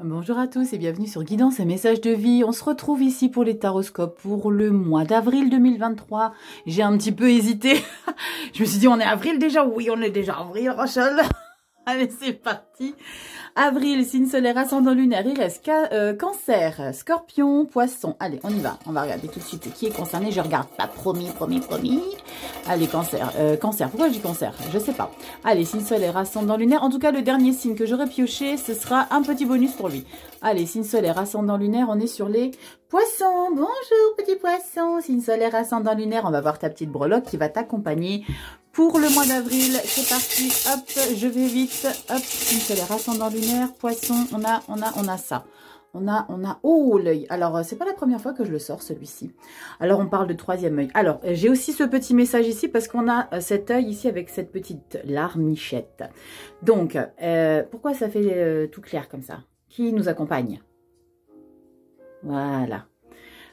Bonjour à tous et bienvenue sur Guidance et Messages de Vie. On se retrouve ici pour les taroscopes pour le mois d'avril 2023. J'ai un petit peu hésité. Je me suis dit, on est avril déjà? Oui, on est déjà avril, Rachel. Allez, c'est parti. Avril, signe solaire, ascendant lunaire, il reste cancer, scorpion, poisson. Allez, on y va. On va regarder tout de suite qui est concerné. Je regarde pas, promis. Allez, cancer. Cancer, pourquoi je dis cancer? Je sais pas. Allez, signe solaire, ascendant lunaire. En tout cas, le dernier signe que j'aurais pioché, ce sera un petit bonus pour lui. Allez, signe solaire, ascendant lunaire, on est sur les poissons. Bonjour, petit poisson. Signe solaire, ascendant lunaire, on va voir ta petite breloque qui va t'accompagner pour le mois d'avril. C'est parti, hop, je vais vite, hop, signe solaire, ascendant lunaire, poisson, on a ça. On a, oh, l'œil. Alors, c'est pas la première fois que je le sors, celui-ci. Alors, on parle de troisième œil. Alors, j'ai aussi ce petit message ici parce qu'on a cet œil ici avec cette petite larmichette. Donc, pourquoi ça fait tout clair comme ça? Qui nous accompagne? Voilà.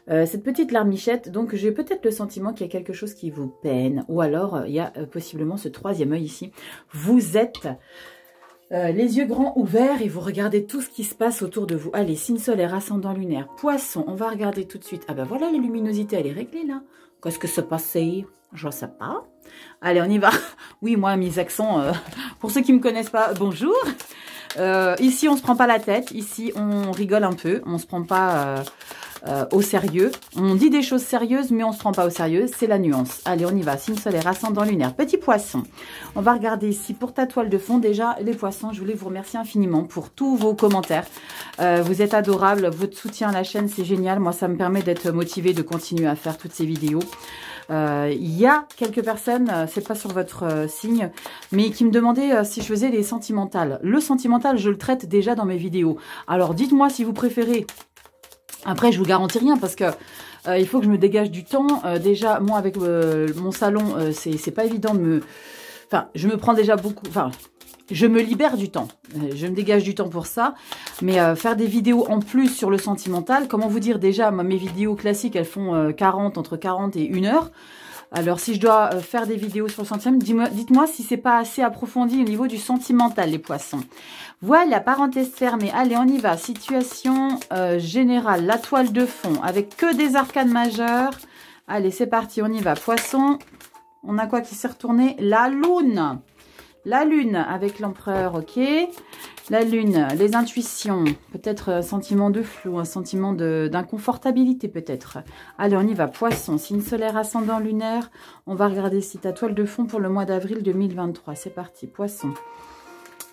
Cette petite larmichette, donc j'ai peut-être le sentiment qu'il y a quelque chose qui vous peine, ou alors il y a possiblement ce troisième œil ici. Vous êtes les yeux grands ouverts et vous regardez tout ce qui se passe autour de vous. Allez, signe solaire, ascendant lunaire, poisson, on va regarder tout de suite. Ah ben voilà, la luminosité, elle est réglée là. Qu'est-ce que se passait? Je ne sais pas. Allez, on y va. Oui, moi, mes accents, pour ceux qui ne me connaissent pas, bonjour. Ici, on se prend pas la tête. Ici, on rigole un peu. On se prend pas au sérieux. On dit des choses sérieuses, mais on se prend pas au sérieux. C'est la nuance. Allez, on y va. Signe solaire, ascendant lunaire, petit poisson. On va regarder ici pour ta toile de fond. Déjà, les poissons, je voulais vous remercier infiniment pour tous vos commentaires. Vous êtes adorables. Votre soutien à la chaîne, c'est génial. Moi, ça me permet d'être motivée de continuer à faire toutes ces vidéos. Il y a quelques personnes, c'est pas sur votre signe, mais qui me demandaient si je faisais les sentimentales. Le sentimental, je le traite déjà dans mes vidéos. Alors, dites-moi si vous préférez. Après, je vous garantis rien parce que il faut que je me dégage du temps. Déjà, moi, avec mon salon, c'est pas évident de me... Enfin, je me prends déjà beaucoup... Enfin, je me libère du temps. Je me dégage du temps pour ça. Mais faire des vidéos en plus sur le sentimental, comment vous dire, déjà, mes vidéos classiques, elles font entre 40 et 1 heure. Alors, si je dois faire des vidéos sur le sentimental, dites-moi si c'est pas assez approfondi au niveau du sentimental, les poissons. Voilà, parenthèse fermée. Allez, on y va. Situation générale, la toile de fond, avec que des arcanes majeures. Allez, c'est parti, on y va. Poisson, on a quoi qui s'est retourné? La lune. La lune avec l'empereur, ok. La lune, les intuitions, peut-être un sentiment de flou, un sentiment d'inconfortabilité peut-être. Allez, on y va. Poisson, signe solaire, ascendant lunaire. On va regarder si ta toile de fond pour le mois d'avril 2023. C'est parti, poisson.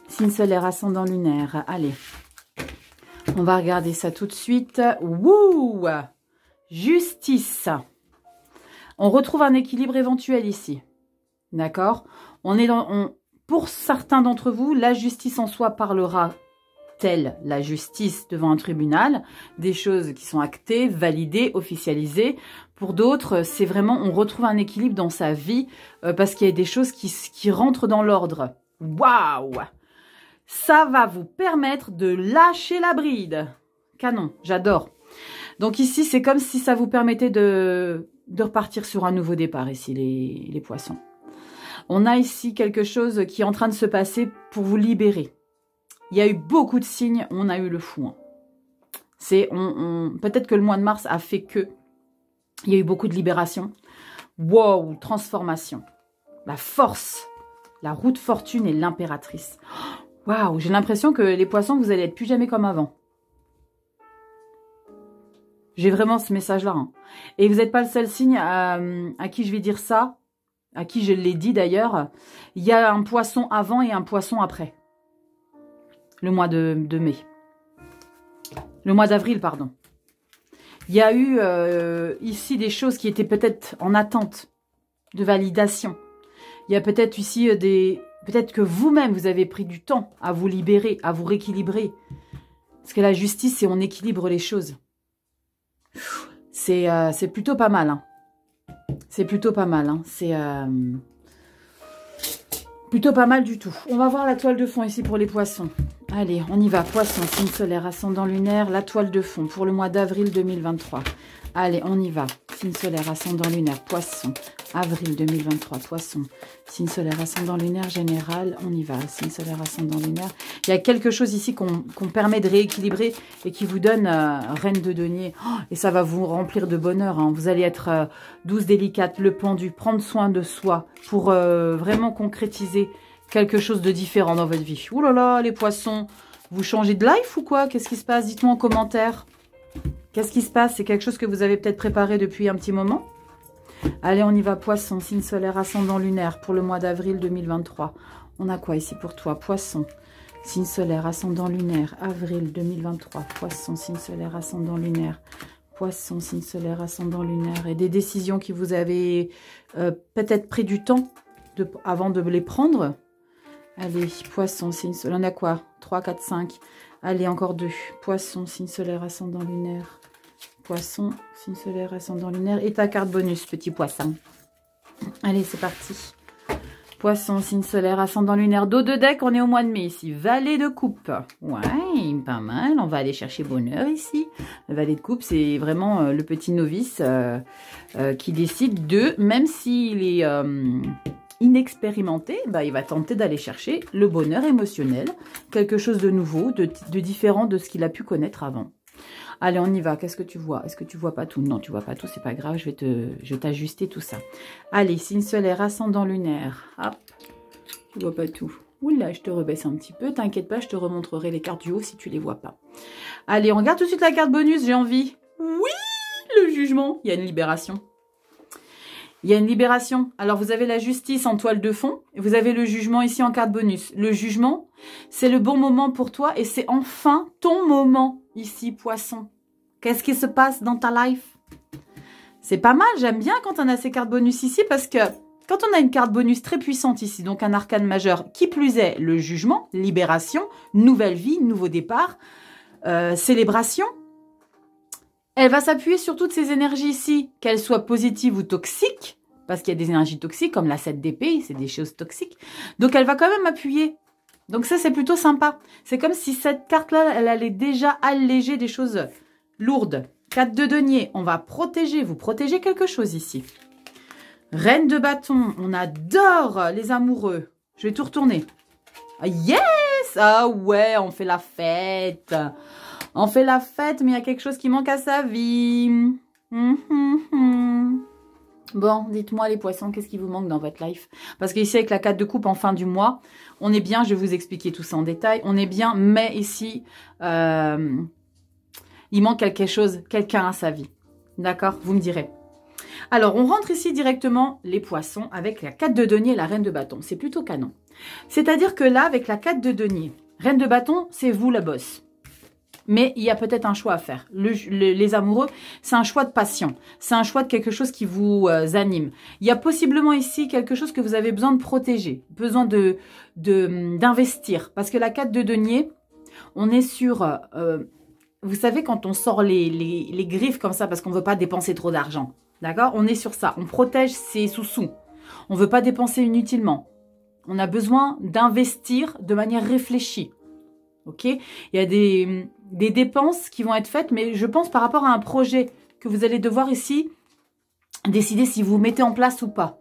Signe solaire, ascendant lunaire. Allez, on va regarder ça tout de suite. Wouh! Justice. On retrouve un équilibre éventuel ici. D'accord? On est dans... Pour certains d'entre vous, la justice en soi parlera telle la justice devant un tribunal, des choses qui sont actées, validées, officialisées. Pour d'autres, c'est vraiment, on retrouve un équilibre dans sa vie parce qu'il y a des choses qui rentrent dans l'ordre. Waouh! Ça va vous permettre de lâcher la bride. Canon, j'adore. Donc ici, c'est comme si ça vous permettait de repartir sur un nouveau départ ici, les poissons. On a ici quelque chose qui est en train de se passer pour vous libérer. Il y a eu beaucoup de signes, on a eu le fou. Hein. Peut-être que le mois de mars a fait que il y a eu beaucoup de libération. Wow, transformation. La force, la roue de fortune et l'impératrice. Waouh, j'ai l'impression que les poissons, vous allez être plus jamais comme avant. J'ai vraiment ce message-là. Hein. Et vous n'êtes pas le seul signe à qui je vais dire ça. À qui je l'ai dit d'ailleurs, il y a un poisson avant et un poisson après. Le mois de mai. Le mois d'avril, pardon. Il y a eu ici des choses qui étaient peut-être en attente de validation. Il y a peut-être ici peut-être que vous-même, vous avez pris du temps à vous libérer, à vous rééquilibrer. Parce que la justice, c'est on équilibre les choses. C'est plutôt pas mal, hein. C'est plutôt pas mal, hein. C'est plutôt pas mal du tout. On va voir la toile de fond ici pour les poissons. Allez, on y va. Poisson, signe solaire, ascendant lunaire, la toile de fond pour le mois d'avril 2023. Allez, on y va. Signe solaire, ascendant lunaire, poisson, avril 2023, poisson. Signe solaire, ascendant lunaire, général, on y va. Signe solaire, ascendant lunaire. Il y a quelque chose ici qu'on permet de rééquilibrer et qui vous donne reine de denier. Oh, et ça va vous remplir de bonheur. Hein. Vous allez être douce, délicate, le pendu, prendre soin de soi pour vraiment concrétiser quelque chose de différent dans votre vie. Ouh là là, les poissons, vous changez de life ou quoi? Qu'est-ce qui se passe? Dites-moi en commentaire. Qu'est-ce qui se passe? C'est quelque chose que vous avez peut-être préparé depuis un petit moment. Allez, on y va. Poisson, signe solaire, ascendant lunaire pour le mois d'avril 2023. On a quoi ici pour toi? Poisson, signe solaire, ascendant lunaire, avril 2023. Poisson, signe solaire, ascendant lunaire. Poisson, signe solaire, ascendant lunaire. Et des décisions qui vous avez peut-être pris du temps avant de les prendre. Allez, poisson, signe solaire. On a quoi? 3, 4, 5. Allez, encore 2. Poisson, signe solaire, ascendant lunaire. Poisson, signe solaire, ascendant lunaire. Et ta carte bonus, petit poisson. Allez, c'est parti. Poisson, signe solaire, ascendant lunaire. Dos de deck, on est au mois de mai ici. Valet de coupe. Ouais, pas mal. On va aller chercher bonheur ici. Le valet de coupe, c'est vraiment le petit novice qui décide de, même s'il est... inexpérimenté, bah, il va tenter d'aller chercher le bonheur émotionnel, quelque chose de nouveau, de différent de ce qu'il a pu connaître avant. Allez, on y va. Qu'est-ce que tu vois? Est-ce que tu vois pas tout? Non, tu vois pas tout, c'est pas grave, je vais t'ajuster tout ça. Allez, signe solaire, ascendant lunaire. Hop, tu vois pas tout. Oula, je te rebaisse un petit peu. T'inquiète pas, je te remontrerai les cartes du haut si tu les vois pas. Allez, on regarde tout de suite la carte bonus, j'ai envie. Oui, le jugement. Il y a une libération. Il y a une libération. Alors, vous avez la justice en toile de fond. Et vous avez le jugement ici en carte bonus. Le jugement, c'est le bon moment pour toi. Et c'est enfin ton moment ici, poisson. Qu'est-ce qui se passe dans ta life? C'est pas mal. J'aime bien quand on a ces cartes bonus ici. Parce que quand on a une carte bonus très puissante ici, donc un arcane majeur, qui plus est le jugement, libération, nouvelle vie, nouveau départ, célébration, elle va s'appuyer sur toutes ces énergies ici, qu'elles soient positives ou toxiques, parce qu'il y a des énergies toxiques, comme la 7 d'épée, c'est des choses toxiques. Donc, elle va quand même appuyer. Donc, ça, c'est plutôt sympa. C'est comme si cette carte-là, elle allait déjà alléger des choses lourdes. 4 de denier, on va protéger, vous protégez quelque chose ici. Reine de bâton, on adore les amoureux. Je vais tout retourner. Ah, yes! Ah ouais, on fait la fête. On fait la fête, mais il y a quelque chose qui manque à sa vie. Bon, dites-moi les poissons, qu'est-ce qui vous manque dans votre life? Parce qu'ici, avec la 4 de coupe en fin du mois, on est bien, je vais vous expliquer tout ça en détail, on est bien, mais ici, il manque quelque chose, quelqu'un à sa vie. D'accord? Vous me direz. Alors, on rentre ici directement, les poissons, avec la 4 de denier et la reine de bâton. C'est plutôt canon. C'est-à-dire que là, avec la 4 de denier, reine de bâton, c'est vous la bosse. Mais il y a peut-être un choix à faire. Les amoureux, c'est un choix de passion. C'est un choix de quelque chose qui vous anime. Il y a possiblement ici quelque chose que vous avez besoin de protéger, besoin d'investir. Parce que la 4 de denier, on est sur... vous savez, quand on sort les griffes comme ça, parce qu'on ne veut pas dépenser trop d'argent. D'accord? On est sur ça. On protège ses sous-sous. On ne veut pas dépenser inutilement. On a besoin d'investir de manière réfléchie. Ok? Il y a des dépenses qui vont être faites, mais je pense par rapport à un projet que vous allez devoir ici décider si vous mettez en place ou pas.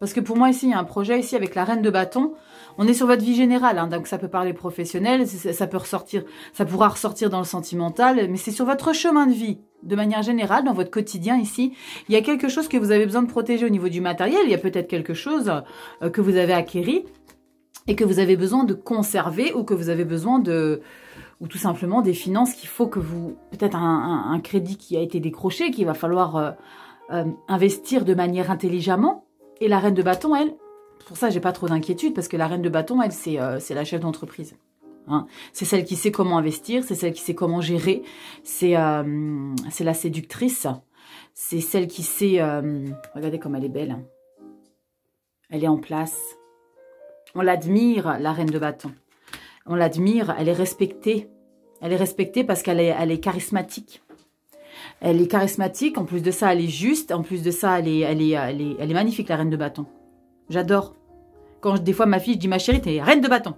Parce que pour moi ici, il y a un projet ici avec la reine de bâton. On est sur votre vie générale, hein, donc ça peut parler professionnel, ça peut ressortir, ça pourra ressortir dans le sentimental, mais c'est sur votre chemin de vie, de manière générale, dans votre quotidien ici. Il y a quelque chose que vous avez besoin de protéger au niveau du matériel. Il y a peut-être quelque chose que vous avez acquéri et que vous avez besoin de conserver ou que vous avez besoin de... ou tout simplement des finances qu'il faut que vous... peut-être un crédit qui a été décroché, qu'il va falloir investir de manière intelligemment. Et la reine de bâton, elle, pour ça, j'ai pas trop d'inquiétude, parce que la reine de bâton, elle, c'est la chef d'entreprise. Hein. C'est celle qui sait comment investir, c'est celle qui sait comment gérer, c'est la séductrice, c'est celle qui sait... regardez comme elle est belle. Elle est en place. On l'admire, la reine de bâton. On l'admire, elle est respectée. Elle est respectée parce qu'elle est charismatique. Elle est charismatique, en plus de ça, elle est juste, en plus de ça, elle est magnifique, la reine de bâton. J'adore. Quand des fois ma fille, je dis, ma chérie, t'es reine de bâton.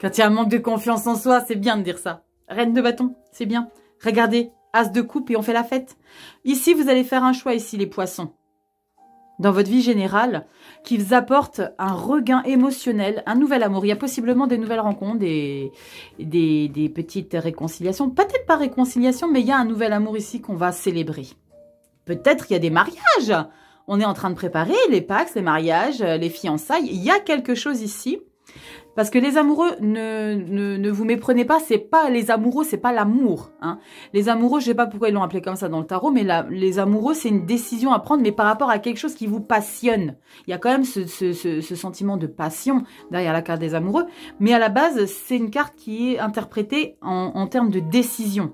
Quand il y a un manque de confiance en soi, c'est bien de dire ça. Reine de bâton, c'est bien. Regardez, as de coupe et on fait la fête. Ici, vous allez faire un choix ici, les poissons. Dans votre vie générale, qui vous apporte un regain émotionnel, un nouvel amour. Il y a possiblement des nouvelles rencontres, des petites réconciliations. Peut-être pas réconciliation, mais il y a un nouvel amour ici qu'on va célébrer. Peut-être qu'il y a des mariages. On est en train de préparer les Pax, les mariages, les fiançailles. Il y a quelque chose ici. Parce que les amoureux, ne vous méprenez pas, c'est pas les amoureux, c'est pas l'amour. Hein. Les amoureux, je sais pas pourquoi ils l'ont appelé comme ça dans le tarot, mais les amoureux, c'est une décision à prendre, mais par rapport à quelque chose qui vous passionne. Il y a quand même ce sentiment de passion derrière la carte des amoureux, mais à la base, c'est une carte qui est interprétée en termes de décision,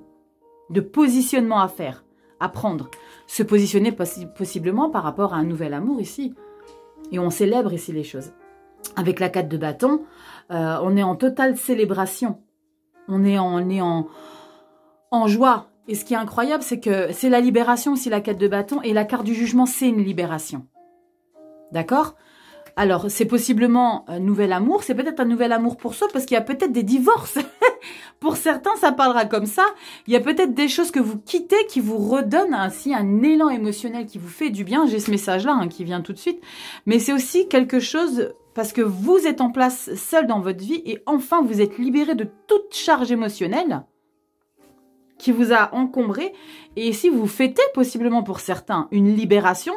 de positionnement à faire, à prendre. Se positionner possiblement par rapport à un nouvel amour ici. Et on célèbre ici les choses. Avec la 4 de bâton, on est en totale célébration. On est en joie. Et ce qui est incroyable, c'est que c'est la libération aussi, la 4 de bâton. Et la carte du jugement, c'est une libération. D'accord? Alors, c'est possiblement un nouvel amour. C'est peut-être un nouvel amour pour soi parce qu'il y a peut-être des divorces. Pour certains, ça parlera comme ça. Il y a peut-être des choses que vous quittez qui vous redonnent ainsi un élan émotionnel qui vous fait du bien. J'ai ce message-là hein, qui vient tout de suite. Mais c'est aussi quelque chose parce que vous êtes en place seul dans votre vie et enfin vous êtes libéré de toute charge émotionnelle qui vous a encombré. Et ici, vous fêtez possiblement pour certains une libération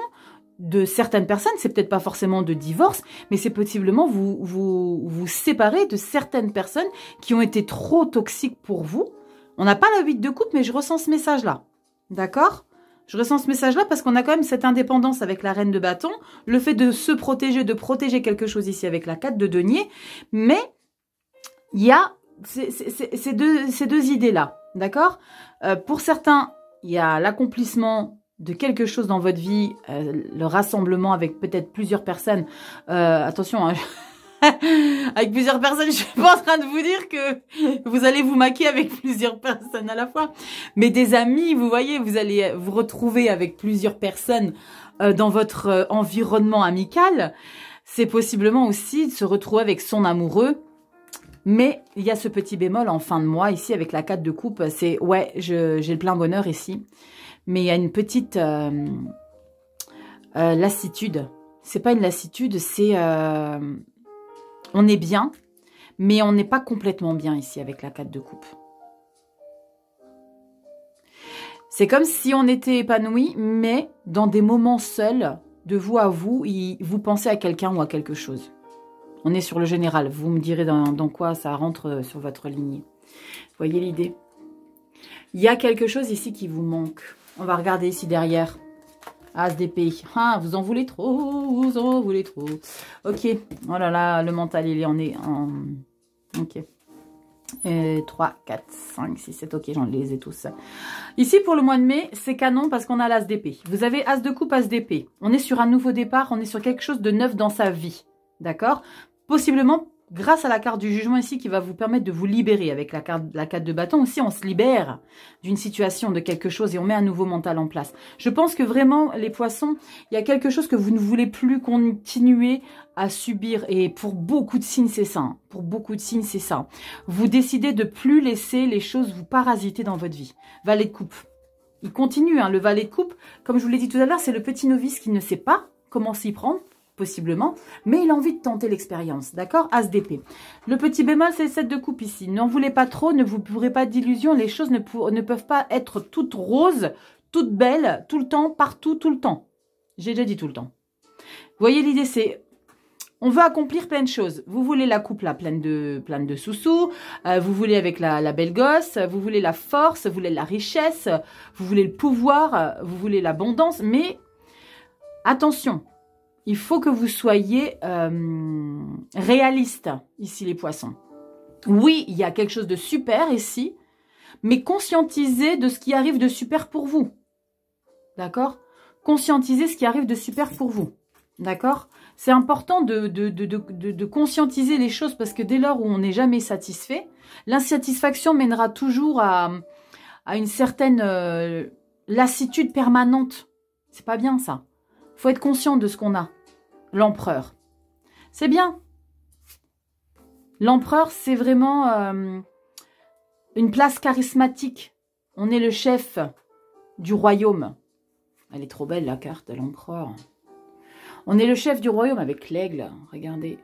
de certaines personnes. C'est peut-être pas forcément de divorce, mais c'est possiblement vous séparer de certaines personnes qui ont été trop toxiques pour vous. On n'a pas la 8 de coupe, mais je ressens ce message-là. D'accord ? Je ressens ce message-là parce qu'on a quand même cette indépendance avec la reine de bâton, le fait de se protéger, de protéger quelque chose ici avec la 4 de denier, mais il y a ces deux idées-là, d'accord? Pour certains, il y a l'accomplissement de quelque chose dans votre vie, le rassemblement avec peut-être plusieurs personnes. Attention, hein, avec plusieurs personnes, je suis pas en train de vous dire que vous allez vous maquiller avec plusieurs personnes à la fois. Mais des amis, vous voyez, vous allez vous retrouver avec plusieurs personnes dans votre environnement amical. C'est possiblement aussi de se retrouver avec son amoureux. Mais il y a ce petit bémol en fin de mois ici avec la 4 de coupe. C'est, ouais, j'ai le plein bonheur ici. Mais il y a une petite lassitude. C'est pas une lassitude, c'est... on est bien, mais on n'est pas complètement bien ici avec la 4 de coupe. C'est comme si on était épanoui, mais dans des moments seuls, de vous à vous, vous pensez à quelqu'un ou à quelque chose. On est sur le général. Vous me direz dans quoi ça rentre sur votre lignée. Vous voyez l'idée? Il y a quelque chose ici qui vous manque. On va regarder ici derrière. As d'épée. Ah, vous en voulez trop, vous en voulez trop. Ok. Oh là là, le mental, il est en... Ok. 3, 4, 5, 6, 7. Ok, j'en les ai tous. Ici, pour le mois de mai, c'est canon parce qu'on a l'as d'épée. Vous avez as de coupe, as d'épée. On est sur un nouveau départ. On est sur quelque chose de neuf dans sa vie. D'accord? Possiblement, grâce à la carte du jugement ici, qui va vous permettre de vous libérer. Avec la 4 de bâton aussi, on se libère d'une situation, de quelque chose, et on met un nouveau mental en place. Je pense que vraiment, les poissons, il y a quelque chose que vous ne voulez plus continuer à subir. Et pour beaucoup de signes, c'est ça. Hein. Pour beaucoup de signes, c'est ça. Vous décidez de plus laisser les choses vous parasiter dans votre vie. Valet de coupe. Il continue, hein, le valet de coupe. Comme je vous l'ai dit tout à l'heure, c'est le petit novice qui ne sait pas comment s'y prendre. Possiblement, mais il a envie de tenter l'expérience, d'accord? As d'épée. Le petit bémol, c'est le 7 de coupe ici. N'en voulez pas trop, ne vous pourrez pas d'illusions, les choses ne peuvent pas être toutes roses, toutes belles, tout le temps, partout, tout le temps. J'ai déjà dit tout le temps. Vous voyez, l'idée, c'est, on veut accomplir plein de choses. Vous voulez la coupe là, pleine de sous-sous, vous voulez avec la belle gosse, vous voulez la force, vous voulez la richesse, vous voulez le pouvoir, vous voulez l'abondance, mais attention. Il faut que vous soyez réaliste, ici les poissons. Oui, il y a quelque chose de super ici, mais conscientisez de ce qui arrive de super pour vous. D'accord? Conscientisez ce qui arrive de super pour vous. D'accord? C'est important de conscientiser les choses parce que dès lors où on n'est jamais satisfait, l'insatisfaction mènera toujours à une certaine lassitude permanente. C'est pas bien ça. Faut être conscient de ce qu'on a. L'empereur. C'est bien. L'empereur, c'est vraiment une place charismatique. On est le chef du royaume. Elle est trop belle, la carte de l'empereur. On est le chef du royaume avec l'aigle. Regardez,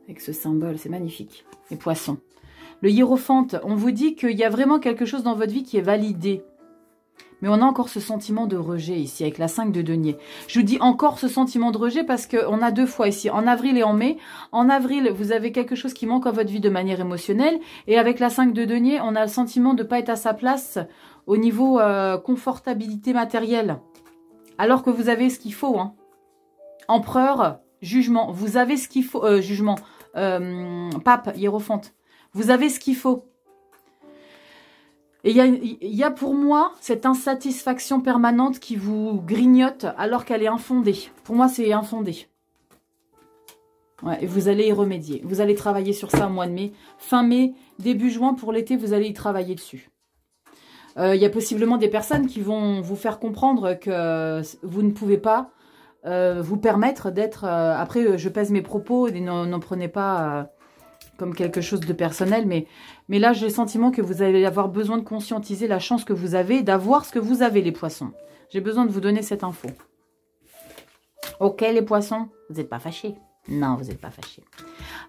avec ce symbole, c'est magnifique. Les poissons. Le hiérophante, on vous dit qu'il y a vraiment quelque chose dans votre vie qui est validé. Mais on a encore ce sentiment de rejet ici, avec la 5 de denier. Je vous dis encore ce sentiment de rejet parce qu'on a 2 fois ici, en avril et en mai. En avril, vous avez quelque chose qui manque à votre vie de manière émotionnelle. Et avec la 5 de denier, on a le sentiment de ne pas être à sa place au niveau confortabilité matérielle. Alors que vous avez ce qu'il faut. Hein. Empereur, jugement. Vous avez ce qu'il faut. Jugement. Pape, hiérophante. Vous avez ce qu'il faut. Et il y a pour moi cette insatisfaction permanente qui vous grignote alors qu'elle est infondée. Pour moi, c'est infondé. Ouais, et vous allez y remédier. Vous allez travailler sur ça au mois de mai. Fin mai, début juin, pour l'été, vous allez y travailler dessus. Il y a possiblement des personnes qui vont vous faire comprendre que vous ne pouvez pas vous permettre d'être... après, je pèse mes propos, n'en prenez pas... comme quelque chose de personnel, mais là, j'ai le sentiment que vous allez avoir besoin de conscientiser la chance que vous avez d'avoir ce que vous avez, les poissons. J'ai besoin de vous donner cette info. Ok, les poissons, vous n'êtes pas fâchés? Non, vous n'êtes pas fâchés.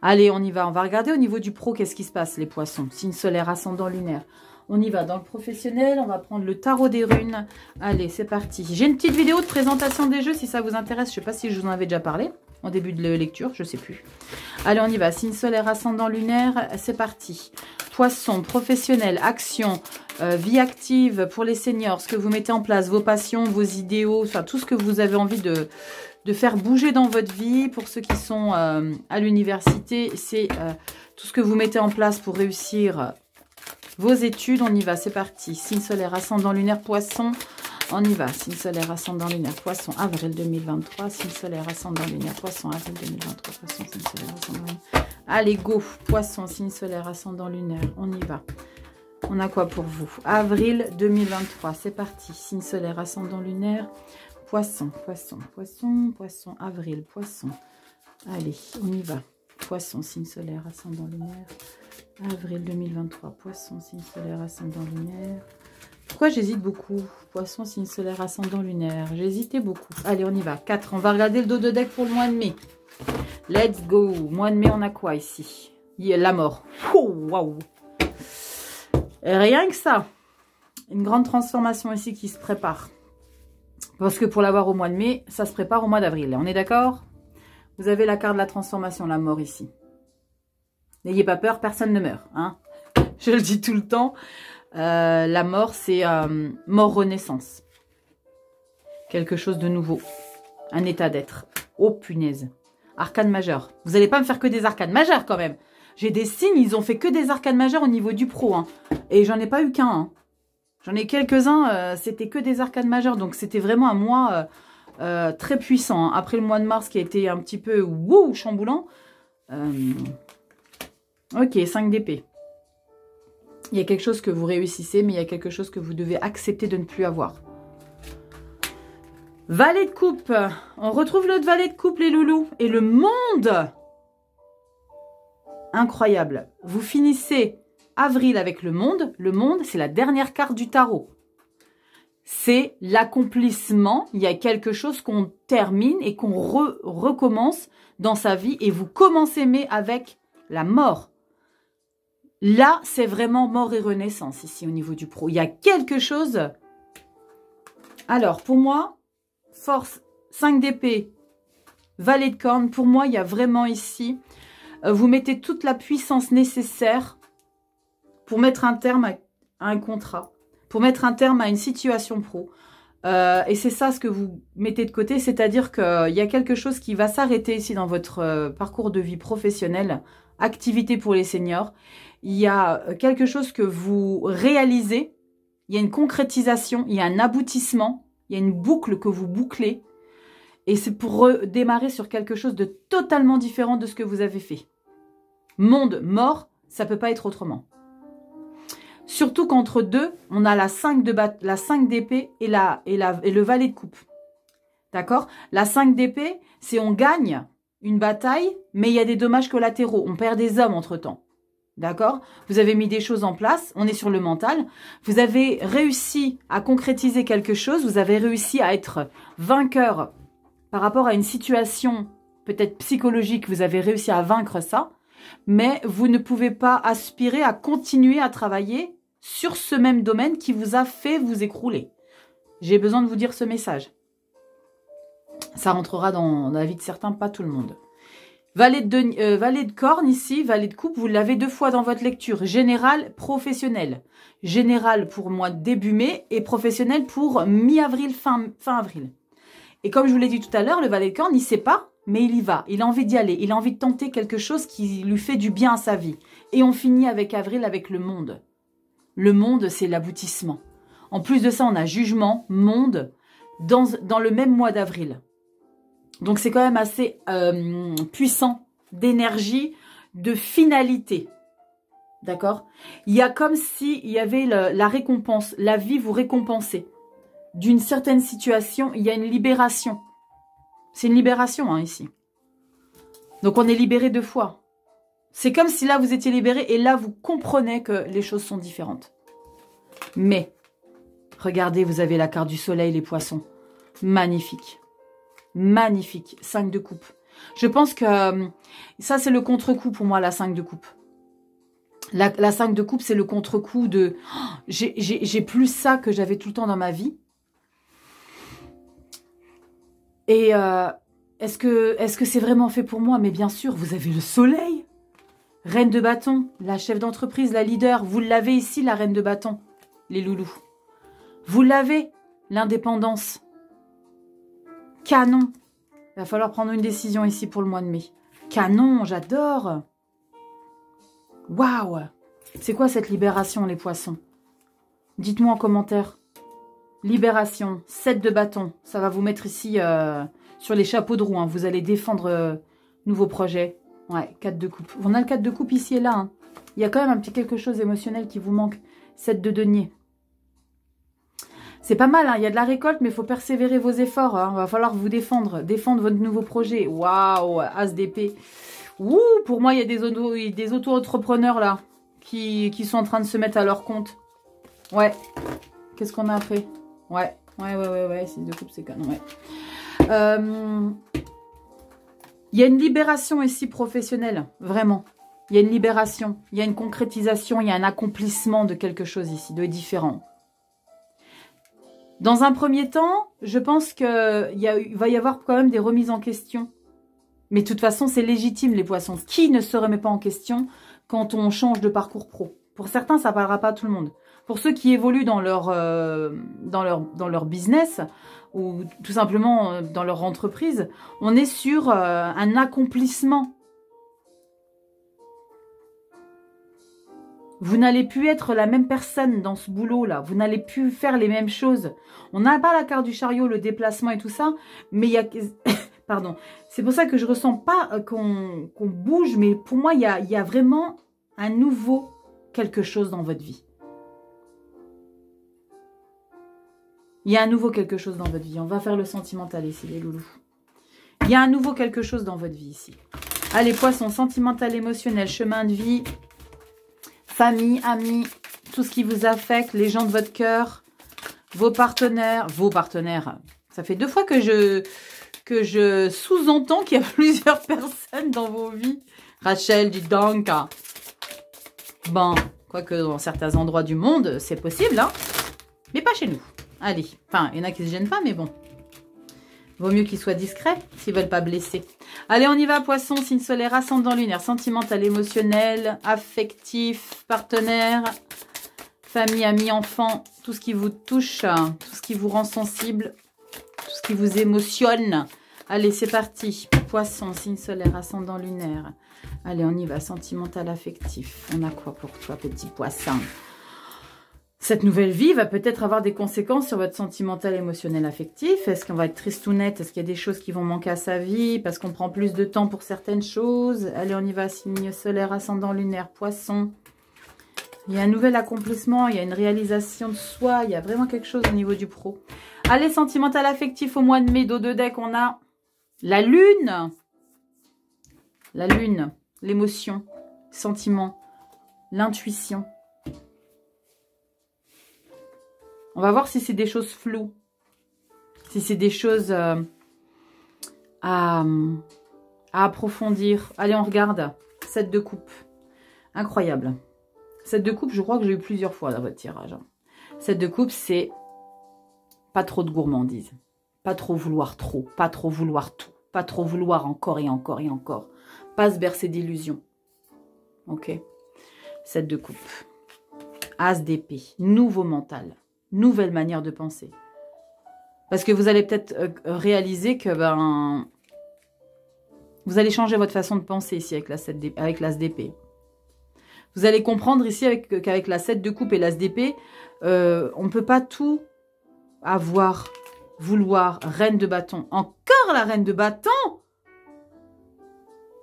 Allez, on y va. On va regarder au niveau du pro, qu'est-ce qui se passe, les poissons. Signe solaire, ascendant lunaire. On y va dans le professionnel, on va prendre le tarot des runes. Allez, c'est parti. J'ai une petite vidéo de présentation des jeux, si ça vous intéresse. Je ne sais pas si je vous en avais déjà parlé. En début de lecture, je ne sais plus. Allez, on y va. Signe solaire, ascendant lunaire, c'est parti. Poisson, professionnel, action, vie active pour les seniors, ce que vous mettez en place, vos passions, vos idéaux, enfin tout ce que vous avez envie de faire bouger dans votre vie. Pour ceux qui sont à l'université, c'est tout ce que vous mettez en place pour réussir vos études. On y va, c'est parti. Signe solaire, ascendant lunaire, poisson. On y va, signe solaire, ascendant lunaire, poisson, avril 2023, signe solaire, ascendant lunaire, poisson, avril 2023, poisson, signe solaire, ascendant lunaire. Allez, go, poisson, signe solaire, ascendant lunaire, on y va. On a quoi pour vous? Avril 2023, c'est parti, signe solaire, ascendant lunaire, poisson, poisson, poisson, poisson, avril, poisson. Allez, on y va. Poisson, signe solaire, ascendant lunaire, avril 2023, poisson, signe solaire, ascendant lunaire. Pourquoi j'hésite beaucoup? Poisson, signe solaire, ascendant lunaire. J'hésitais beaucoup. Allez, on y va. 4. On va regarder le dos de deck pour le mois de mai. Let's go. Mois de mai, on a quoi ici? Il y a la mort. Oh, waouh. Rien que ça. Une grande transformation ici qui se prépare. Parce que pour l'avoir au mois de mai, ça se prépare au mois d'avril. On est d'accord? Vous avez la carte de la transformation, la mort ici. N'ayez pas peur, personne ne meurt. Hein, je le dis tout le temps. La mort, c'est mort-renaissance. Quelque chose de nouveau. Un état d'être. Oh, punaise. Arcane majeur. Vous n'allez pas me faire que des arcanes majeures, quand même. J'ai des signes, ils ont fait que des arcanes majeures au niveau du pro. Hein. Et j'en ai pas eu qu'un. Hein. J'en ai quelques-uns, c'était que des arcanes majeures. Donc, c'était vraiment un mois très puissant. Hein. Après le mois de mars qui a été un petit peu wouh, chamboulant. Ok, 5 d'épée. Il y a quelque chose que vous réussissez, mais il y a quelque chose que vous devez accepter de ne plus avoir. Valet de coupe. On retrouve l'autre valet de coupe, les loulous. Et le monde. Incroyable. Vous finissez avril avec le monde. Le monde, c'est la dernière carte du tarot. C'est l'accomplissement. Il y a quelque chose qu'on termine et qu'on recommence dans sa vie. Et vous commencez mai avec la mort. Là, c'est vraiment mort et renaissance ici au niveau du pro. Il y a quelque chose. Alors, pour moi, force, 5 d'épée, valet de corne. Pour moi, il y a vraiment ici, vous mettez toute la puissance nécessaire pour mettre un terme à un contrat, pour mettre un terme à une situation pro. Et c'est ça ce que vous mettez de côté, c'est-à-dire qu'il y a quelque chose qui va s'arrêter ici dans votre parcours de vie professionnelle, activité pour les seniors. Il y a quelque chose que vous réalisez, il y a une concrétisation, il y a un aboutissement, il y a une boucle que vous bouclez. Et c'est pour redémarrer sur quelque chose de totalement différent de ce que vous avez fait. Monde, mort, ça ne peut pas être autrement. Surtout qu'entre deux, on a la 5 d'épée et le valet de coupe. D'accord? La 5 d'épée, c'est on gagne une bataille, mais il y a des dommages collatéraux. On perd des hommes entre-temps. D'accord? Vous avez mis des choses en place, on est sur le mental. Vous avez réussi à concrétiser quelque chose, vous avez réussi à être vainqueur par rapport à une situation peut-être psychologique, vous avez réussi à vaincre ça, mais vous ne pouvez pas aspirer à continuer à travailler sur ce même domaine qui vous a fait vous écrouler. J'ai besoin de vous dire ce message. Ça rentrera dans la vie de certains, pas tout le monde. Valet de corne ici, valet de coupe, vous l'avez 2 fois dans votre lecture. Général, professionnel. Général pour mois début mai et professionnel pour mi-avril, fin avril. Et comme je vous l'ai dit tout à l'heure, le valet de corne, il ne sait pas, mais il y va. Il a envie d'y aller. Il a envie de tenter quelque chose qui lui fait du bien à sa vie. Et on finit avec avril, avec le monde. Le monde, c'est l'aboutissement. En plus de ça, on a jugement, monde, dans le même mois d'avril. Donc, c'est quand même assez puissant d'énergie, de finalité. D'accord? Il y a comme s'il y avait la récompense. La vie vous récompensait. D'une certaine situation, il y a une libération. C'est une libération, hein, ici. Donc, on est libéré 2 fois. C'est comme si là, vous étiez libéré et là, vous comprenez que les choses sont différentes. Mais, regardez, vous avez la carte du soleil, les poissons. Magnifique. Magnifique. 5 de coupe. Je pense que ça, c'est le contre-coup pour moi, la 5 de coupe. La 5 de coupe, c'est le contre-coup de... Oh, j'ai plus ça que j'avais tout le temps dans ma vie. Et est-ce que c'est vraiment fait pour moi? Mais bien sûr, vous avez le soleil. Reine de bâton, la chef d'entreprise, la leader. Vous l'avez ici, la reine de bâton, les loulous. Vous l'avez, l'indépendance. Canon. Il va falloir prendre une décision ici pour le mois de mai. Canon, j'adore. Waouh. C'est quoi cette libération, les poissons? Dites-moi en commentaire. Libération, 7 de bâton. Ça va vous mettre ici sur les chapeaux de roue. Hein. Vous allez défendre nouveaux projets. Ouais, 4 de coupe. On a le 4 de coupe ici et là. Hein. Il y a quand même un petit quelque chose émotionnel qui vous manque. 7 de denier. C'est pas mal, hein. Il y a de la récolte, mais il faut persévérer vos efforts. Hein. Il va falloir vous défendre votre nouveau projet. Waouh, As d'épée. Ouh, pour moi, il y a des auto-entrepreneurs là qui sont en train de se mettre à leur compte. Ouais. Qu'est-ce qu'on a après? Ouais. 6 de coupe, c'est canon, ouais. Il y a une libération ici professionnelle, vraiment. Il y a une libération, il y a une concrétisation, il y a un accomplissement de quelque chose ici, de différent. Dans un premier temps, je pense qu'il va y avoir quand même des remises en question. Mais de toute façon, c'est légitime, les poissons. Qui ne se remet pas en question quand on change de parcours pro? Pour certains, ça ne parlera pas à tout le monde. Pour ceux qui évoluent dans leur business ou tout simplement dans leur entreprise, on est sur un accomplissement. Vous n'allez plus être la même personne dans ce boulot-là. Vous n'allez plus faire les mêmes choses. On n'a pas la carte du chariot, le déplacement et tout ça, mais il y a... Pardon. C'est pour ça que je ne ressens pas qu'on bouge, mais pour moi, il y a vraiment un nouveau quelque chose dans votre vie. Il y a un nouveau quelque chose dans votre vie. On va faire le sentimental ici, les loulous. Il y a un nouveau quelque chose dans votre vie ici. Allez, poissons, sentimental, émotionnel, chemin de vie, famille, amis, tout ce qui vous affecte, les gens de votre cœur, vos partenaires. Ça fait 2 fois que je sous-entends qu'il y a plusieurs personnes dans vos vies. Rachel, dis donc. Bon, quoique dans certains endroits du monde, c'est possible, hein. Mais pas chez nous. Allez, enfin, il y en a qui se gênent pas, mais bon. Vaut mieux qu'ils soient discrets s'ils veulent pas blesser. Allez, on y va, poisson, signe solaire, ascendant lunaire, sentimental, émotionnel, affectif, partenaire, famille, amis, enfants, tout ce qui vous touche, tout ce qui vous rend sensible, tout ce qui vous émotionne. Allez, c'est parti. Poisson, signe solaire, ascendant lunaire. Allez, on y va, sentimental, affectif. On a quoi pour toi, petit poisson? Cette nouvelle vie va peut-être avoir des conséquences sur votre sentimental, émotionnel, affectif. Est-ce qu'on va être tristounette? Est-ce qu'il y a des choses qui vont manquer à sa vie? Parce qu'on prend plus de temps pour certaines choses. Allez, on y va, signe solaire, ascendant lunaire, poisson. Il y a un nouvel accomplissement, il y a une réalisation de soi. Il y a vraiment quelque chose au niveau du pro. Allez, sentimental, affectif, au mois de mai, dos de deck, on a la lune. La lune, l'émotion, sentiment. l'intuition. On va voir si c'est des choses floues. Si c'est des choses à approfondir. Allez, on regarde. 7 de coupe. Incroyable. 7 de coupe, je crois que j'ai eu plusieurs fois dans votre tirage. 7 de coupe, c'est pas trop de gourmandise. Pas trop vouloir trop. Pas trop vouloir tout. Pas trop vouloir encore et encore et encore. Pas se bercer d'illusions. Ok. 7 de coupe. As d'épée. Nouveau mental. Nouvelle manière de penser. Parce que vous allez peut-être réaliser que vous allez changer votre façon de penser ici avec l'as d'épée. Vous allez comprendre ici qu'avec la 7 de coupe et l'as d'épée, on ne peut pas tout avoir, vouloir. Reine de bâton. Encore la reine de bâton!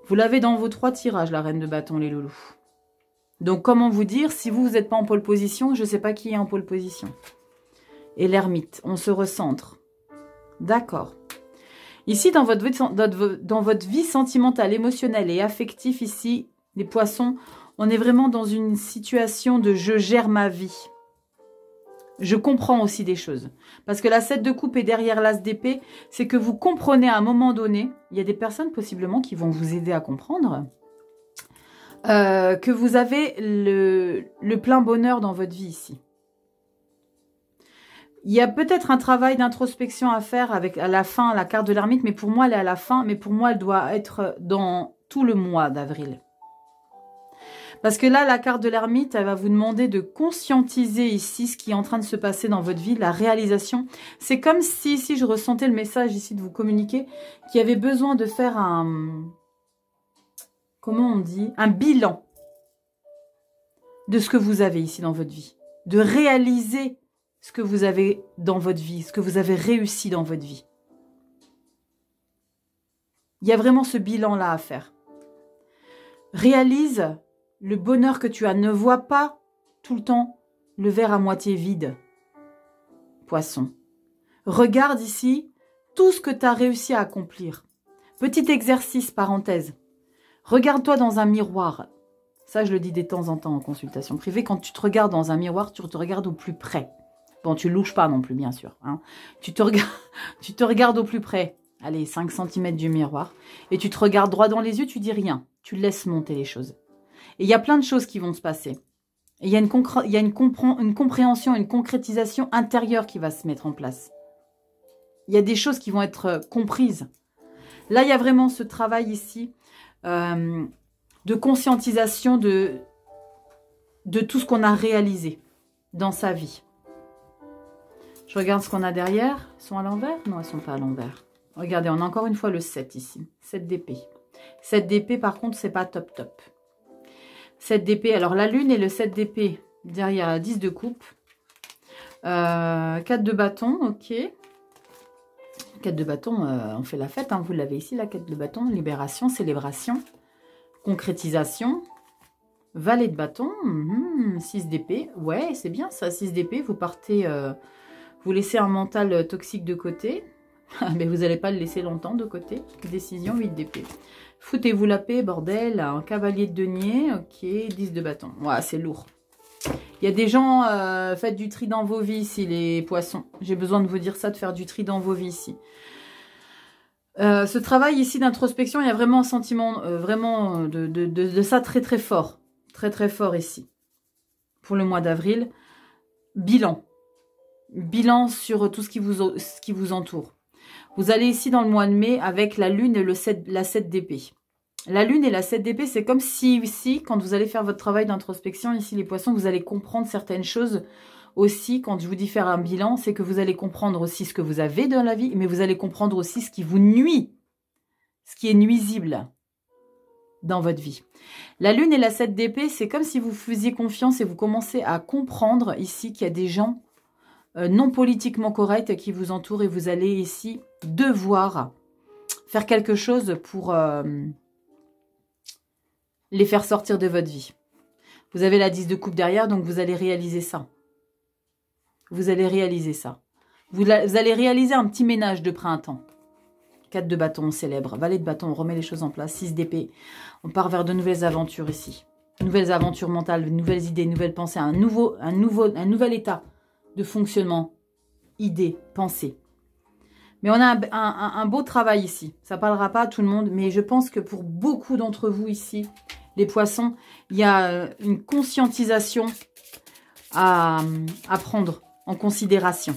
Vous l'avez dans vos 3 tirages, la reine de bâton, les loulous. Donc, comment vous dire, si vous n'êtes pas en pole position, je ne sais pas qui est en pole position. Et l'ermite, on se recentre. D'accord. Ici, dans votre vie sentimentale, émotionnelle et affective, ici, les poissons, on est vraiment dans une situation de « je gère ma vie ». Je comprends aussi des choses. Parce que la 7 de coupe est derrière l'as d'épée, c'est que vous comprenez à un moment donné, il y a des personnes possiblement qui vont vous aider à comprendre, que vous avez le plein bonheur dans votre vie ici. Il y a peut-être un travail d'introspection à faire avec à la fin la carte de l'ermite, mais pour moi elle est à la fin, mais pour moi elle doit être dans tout le mois d'avril. Parce que là, la carte de l'ermite, elle va vous demander de conscientiser ici ce qui est en train de se passer dans votre vie, la réalisation. C'est comme si ici je ressentais le message ici de vous communiquer, qu'il y avait besoin de faire un... Comment on dit? Un bilan de ce que vous avez ici dans votre vie. De réaliser ce que vous avez dans votre vie, ce que vous avez réussi dans votre vie. Il y a vraiment ce bilan-là à faire. Réalise le bonheur que tu as. Ne vois pas tout le temps le verre à moitié vide. Poisson. Regarde ici tout ce que tu as réussi à accomplir. Petit exercice, parenthèse. Regarde-toi dans un miroir. Ça, je le dis de temps en temps en consultation privée. Quand tu te regardes dans un miroir, tu te regardes au plus près. Bon, tu ne louches pas non plus, bien sûr. Hein. Tu te regardes au plus près. Allez, 5 cm du miroir. Et tu te regardes droit dans les yeux, tu dis rien. Tu laisses monter les choses. Et il y a plein de choses qui vont se passer. Et il y a une compréhension, une concrétisation intérieure qui va se mettre en place. Il y a des choses qui vont être comprises. Là, il y a vraiment ce travail ici de conscientisation de tout ce qu'on a réalisé dans sa vie. Je regarde ce qu'on a derrière. Elles sont à l'envers? Non, elles ne sont pas à l'envers. Regardez, on a encore une fois le 7 ici. 7 d'épée. 7 d'épée, par contre, c'est pas top top. 7 d'épée. Alors, la lune et le 7 d'épée. Derrière, la 10 de coupe. 4 de bâton, ok. 4 de bâton, on fait la fête. Hein, vous l'avez ici, la 4 de bâton. Libération, célébration, concrétisation. Valet de bâton. 6 d'épée. Ouais, c'est bien ça, 6 d'épée. Vous partez... vous laissez un mental toxique de côté. Mais vous n'allez pas le laisser longtemps de côté. Décision, 8 d'épée. Foutez-vous la paix, bordel. Un cavalier de denier. Ok, 10 de bâton. Ouais, c'est lourd. Il y a des gens, faites du tri dans vos vies ici, les poissons. J'ai besoin de vous dire ça, de faire du tri dans vos vies ici. Ce travail ici d'introspection, il y a vraiment un sentiment vraiment de ça très très fort. Très très fort ici. Pour le mois d'avril. Bilan. Bilan sur tout ce qui vous entoure. Vous allez ici dans le mois de mai avec la lune et la 7 d'épée. La lune et la 7 d'épée, c'est comme si ici, quand vous allez faire votre travail d'introspection, ici les poissons, vous allez comprendre certaines choses aussi. Quand je vous dis faire un bilan, c'est que vous allez comprendre aussi ce que vous avez dans la vie, mais vous allez comprendre aussi ce qui vous nuit, ce qui est nuisible dans votre vie. La lune et la 7 d'épée, c'est comme si vous faisiez confiance et vous commencez à comprendre ici qu'il y a des gens non politiquement corrects qui vous entourent et vous allez ici devoir faire quelque chose pour... les faire sortir de votre vie. Vous avez la 10 de coupe derrière, donc vous allez réaliser ça. Vous allez réaliser ça. Vous allez réaliser un petit ménage de printemps. 4 de bâton, on célèbre. Valet de bâton, on remet les choses en place. 6 d'épée, on part vers de nouvelles aventures ici. nouvelles aventures mentales, de nouvelles idées, nouvelles pensées, un nouvel état de fonctionnement, idées, pensées. Mais on a un beau travail ici. Ça ne parlera pas à tout le monde, mais je pense que pour beaucoup d'entre vous ici, les poissons, il y a une conscientisation à prendre en considération.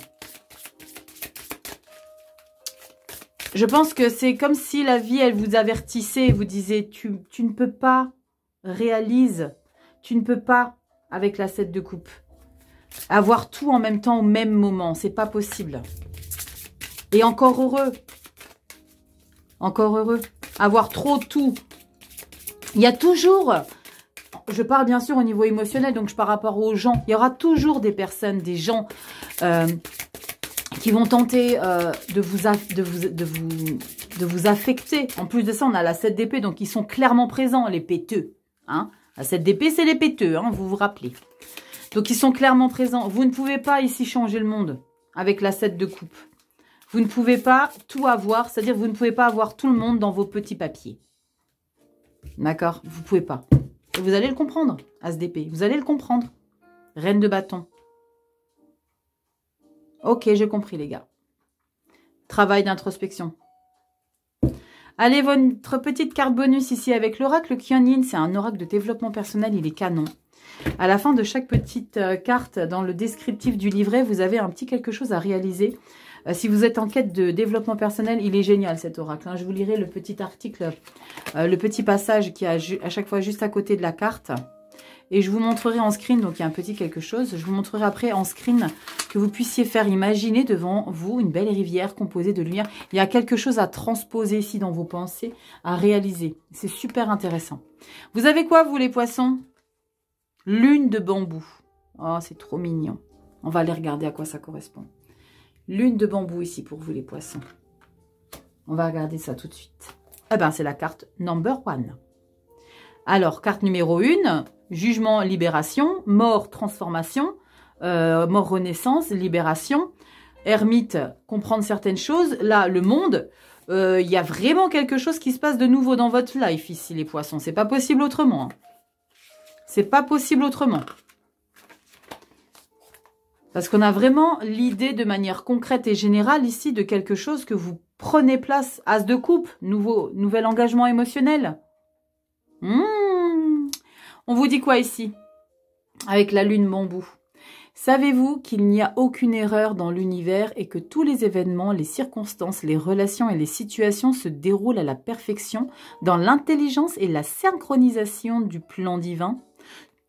Je pense que c'est comme si la vie, elle vous avertissait et vous disait, tu ne peux pas, réalise, tu ne peux pas, avec la 7 de coupe, avoir tout en même temps au même moment. C'est pas possible. Et encore heureux. Encore heureux. Avoir trop tout. Il y a toujours, je parle bien sûr au niveau émotionnel, donc par rapport aux gens, il y aura toujours des personnes, des gens qui vont tenter de vous affecter. En plus de ça, on a la 7 d'épée, donc ils sont clairement présents, les péteux. Hein, la 7 d'épée, c'est les péteux, hein, vous vous rappelez. Donc ils sont clairement présents. Vous ne pouvez pas ici changer le monde avec la 7 de coupe. Vous ne pouvez pas tout avoir, c'est-à-dire vous ne pouvez pas avoir tout le monde dans vos petits papiers. D'accord? Vous ne pouvez pas. Et vous allez le comprendre, As d'épée. Vous allez le comprendre. Reine de bâton. Ok, j'ai compris, les gars. Travail d'introspection. Allez, votre petite carte bonus ici avec l'oracle Kyonin. C'est un oracle de développement personnel, il est canon. À la fin de chaque petite carte, dans le descriptif du livret, vous avez un petit quelque chose à réaliser. Si vous êtes en quête de développement personnel, il est génial cet oracle. Hein. Je vous lirai le petit article, le petit passage qui est à chaque fois juste à côté de la carte. Et je vous montrerai en screen, donc il y a un petit quelque chose. Je vous montrerai après en screen que vous puissiez faire imaginer devant vous une belle rivière composée de lumière. Il y a quelque chose à transposer ici dans vos pensées, à réaliser. C'est super intéressant. Vous avez quoi, vous les poissons? Lune de bambou. Oh, c'est trop mignon. On va aller regarder à quoi ça correspond. Lune de bambou ici pour vous les poissons. On va regarder ça tout de suite. Eh bien, c'est la carte number 1. Alors, carte numéro 1, jugement, libération, mort, transformation, mort, renaissance, libération, ermite, comprendre certaines choses. Là, le monde, il y a vraiment quelque chose qui se passe de nouveau dans votre life ici, les poissons. C'est pas possible autrement. Hein. C'est pas possible autrement. Parce qu'on a vraiment l'idée de manière concrète et générale ici de quelque chose que vous prenez place. As de coupe, nouvel engagement émotionnel. On vous dit quoi ici? Avec la lune bambou. Savez-vous qu'il n'y a aucune erreur dans l'univers et que tous les événements, les circonstances, les relations et les situations se déroulent à la perfection dans l'intelligence et la synchronisation du plan divin?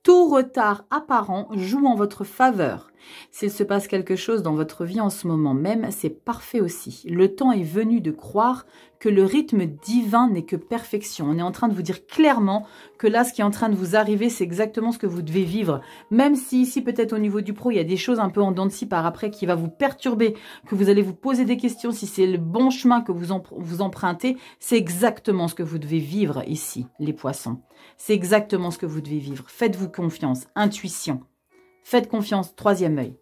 Tout retard apparent joue en votre faveur. S'il se passe quelque chose dans votre vie en ce moment même, c'est parfait aussi. Le temps est venu de croire que le rythme divin n'est que perfection. On est en train de vous dire clairement que là, ce qui est en train de vous arriver, c'est exactement ce que vous devez vivre. Même si ici, peut-être au niveau du pro, il y a des choses un peu en dents de scie par après qui va vous perturber, que vous allez vous poser des questions si c'est le bon chemin que vous empruntez, c'est exactement ce que vous devez vivre ici, les poissons. C'est exactement ce que vous devez vivre. Faites-vous confiance. Intuition. Faites confiance. 3e œil.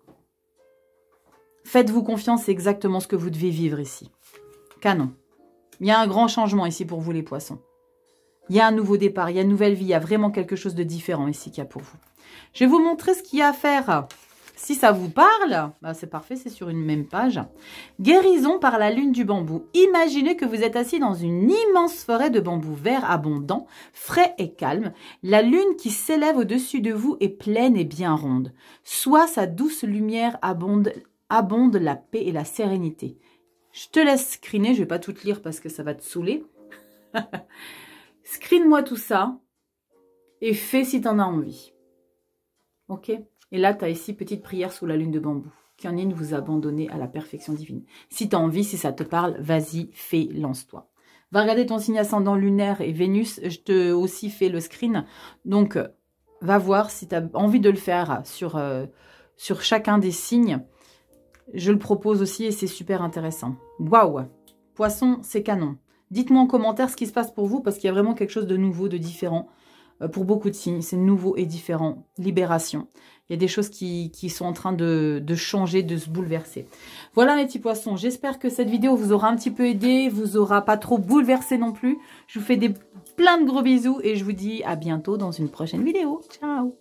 Faites-vous confiance. C'est exactement ce que vous devez vivre ici. Canon. Il y a un grand changement ici pour vous, les poissons. Il y a un nouveau départ. Il y a une nouvelle vie. Il y a vraiment quelque chose de différent ici qu'il y a pour vous. Je vais vous montrer ce qu'il y a à faire. Si ça vous parle, bah c'est parfait, c'est sur une même page. Guérison par la lune du bambou. Imaginez que vous êtes assis dans une immense forêt de bambou vert abondant, frais et calme. La lune qui s'élève au-dessus de vous est pleine et bien ronde. Soit sa douce lumière abonde la paix et la sérénité. Je te laisse screener, je ne vais pas tout lire parce que ça va te saouler. Screen-moi tout ça et fais si tu en as envie. Ok ? Et là, tu as ici, petite prière sous la lune de bambou. Kyonin vous abandonner à la perfection divine. Si tu as envie, si ça te parle, vas-y, fais, lance-toi. Va regarder ton signe ascendant lunaire et Vénus. Je te aussi fait le screen. Donc, va voir si tu as envie de le faire sur chacun des signes. Je le propose aussi et c'est super intéressant. Waouh! Poisson, c'est canon. Dites-moi en commentaire ce qui se passe pour vous parce qu'il y a vraiment quelque chose de nouveau, de différent. Pour beaucoup de signes, c'est nouveau et différent. Libération. Il y a des choses qui sont en train de changer, de se bouleverser. Voilà mes petits poissons. J'espère que cette vidéo vous aura un petit peu aidé, vous aura pas trop bouleversé non plus. Je vous fais des plein de gros bisous et je vous dis à bientôt dans une prochaine vidéo. Ciao!